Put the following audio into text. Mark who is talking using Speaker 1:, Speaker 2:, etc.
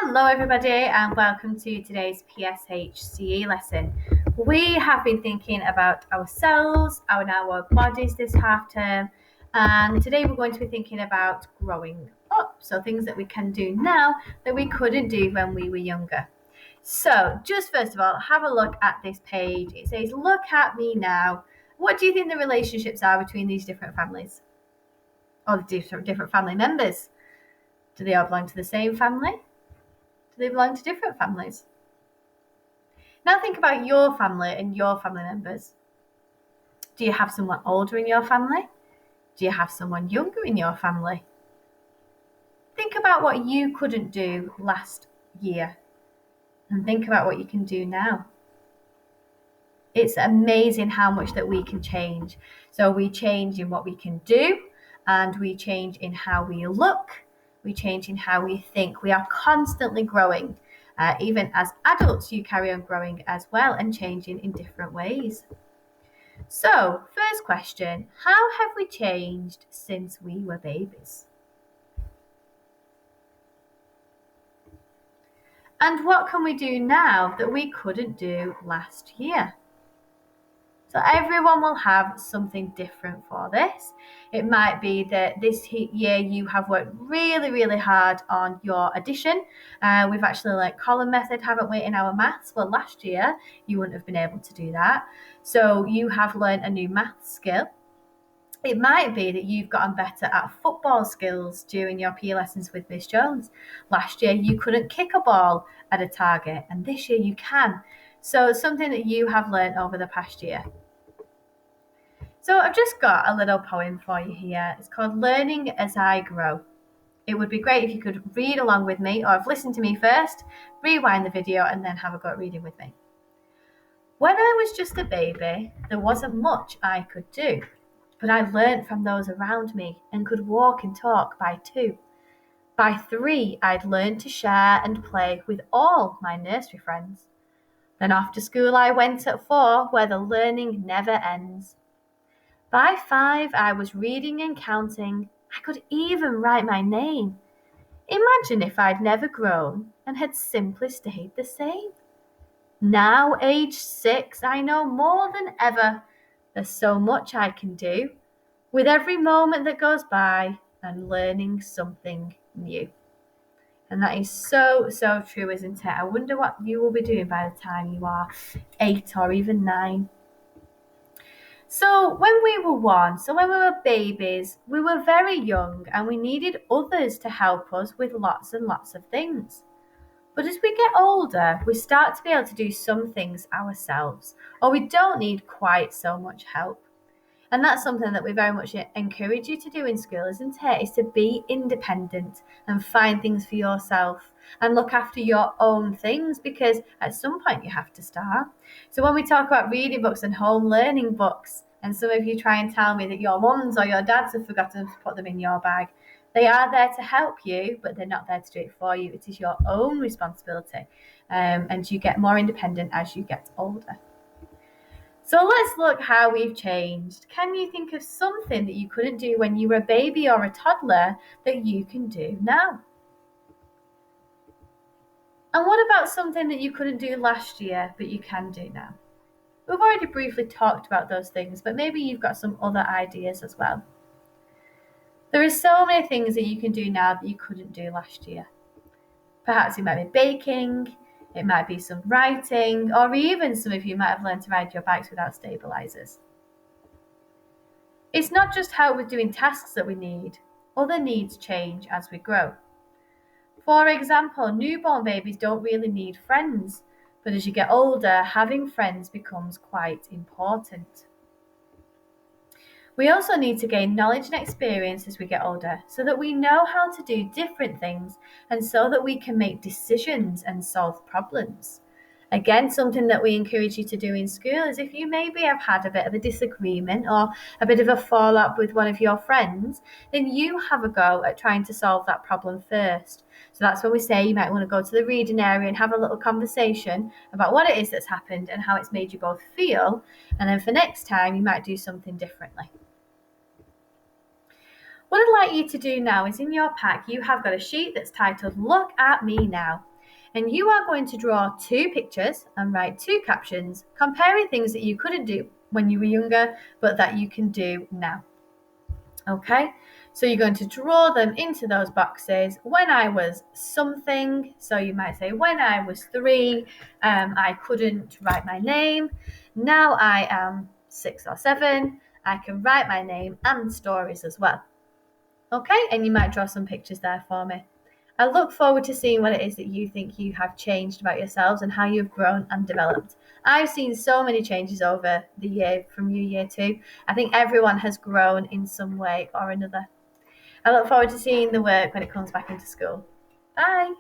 Speaker 1: Hello everybody and welcome to today's PSHCE lesson. We have been thinking about ourselves and our bodies this half term, and today we're going to be thinking about growing up. So things that we can do now that we couldn't do when we were younger. So just first of all, have a look at this page. It says, look at me now. What do you think the relationships are between these different families? Or the different family members? Do they all belong to the same family? They belong to different families. Now think about your family and your family members. Do you have someone older in your family? Do you have someone younger in your family? Think about what you couldn't do last year and think about what you can do now. It's amazing how much that we can change. So we change in what we can do, and we change in how we look, we change in how we think. We are constantly growing. Even as adults, you carry on growing as well and changing in different ways. So, first question, how have we changed since we were babies? And what can we do now that we couldn't do last year? So everyone will have something different for this. It might be that this year you have worked really, really hard on your addition. We've actually learnt column method, haven't we, in our maths? Well, last year you wouldn't have been able to do that. So you have learnt a new math skill. It might be that you've gotten better at football skills during your PE lessons with Miss Jones. Last year you couldn't kick a ball at a target, and this year you can. So it's something that you have learnt over the past year. So I've just got a little poem for you here. It's called Learning as I Grow. It would be great if you could read along with me, or if listen to me first, rewind the video and then have a go at reading with me. When I was just a baby, there wasn't much I could do, but I learnt from those around me and could walk and talk by 2. By 3, I'd learned to share and play with all my nursery friends. Then after school I went at 4, where the learning never ends. By 5, I was reading and counting. I could even write my name. Imagine if I'd never grown and had simply stayed the same. Now, age 6, I know more than ever. There's so much I can do with every moment that goes by and learning something new. And that is so, so true, isn't it? I wonder what you will be doing by the time you are 8 or even 9. So when we were babies, we were very young and we needed others to help us with lots and lots of things. But as we get older, we start to be able to do some things ourselves, or we don't need quite so much help. And that's something that we very much encourage you to do in school, isn't it? Is to be independent and find things for yourself and look after your own things, because at some point you have to start. So when we talk about reading books and home learning books, and some of you try and tell me that your mums or your dads have forgotten to put them in your bag, they are there to help you, but they're not there to do it for you. It is your own responsibility, and you get more independent as you get older. So let's look how we've changed. Can you think of something that you couldn't do when you were a baby or a toddler that you can do now? And what about something that you couldn't do last year but you can do now? We've already briefly talked about those things, but maybe you've got some other ideas as well. There are so many things that you can do now that you couldn't do last year. Perhaps it might be baking, it might be some writing, or even some of you might have learned to ride your bikes without stabilizers. It's not just how we're doing tasks that we need. Other needs change as we grow. For example, newborn babies don't really need friends, but as you get older, having friends becomes quite important. We also need to gain knowledge and experience as we get older so that we know how to do different things and so that we can make decisions and solve problems. Again, something that we encourage you to do in school is if you maybe have had a bit of a disagreement or a bit of a fallout with one of your friends, then you have a go at trying to solve that problem first. So that's when we say you might want to go to the reading area and have a little conversation about what it is that's happened and how it's made you both feel. And then for next time, you might do something differently. What I'd like you to do now is in your pack, you have got a sheet that's titled Look at Me Now. And you are going to draw 2 pictures and write 2 captions comparing things that you couldn't do when you were younger, but that you can do now. Okay, so you're going to draw them into those boxes. When I was something, so you might say, when I was 3, I couldn't write my name. Now I am 6 or 7, I can write my name and stories as well. Okay, and you might draw some pictures there for me. I look forward to seeing what it is that you think you have changed about yourselves and how you've grown and developed. I've seen so many changes over the year from year 2. I think everyone has grown in some way or another. I look forward to seeing the work when it comes back into school. Bye.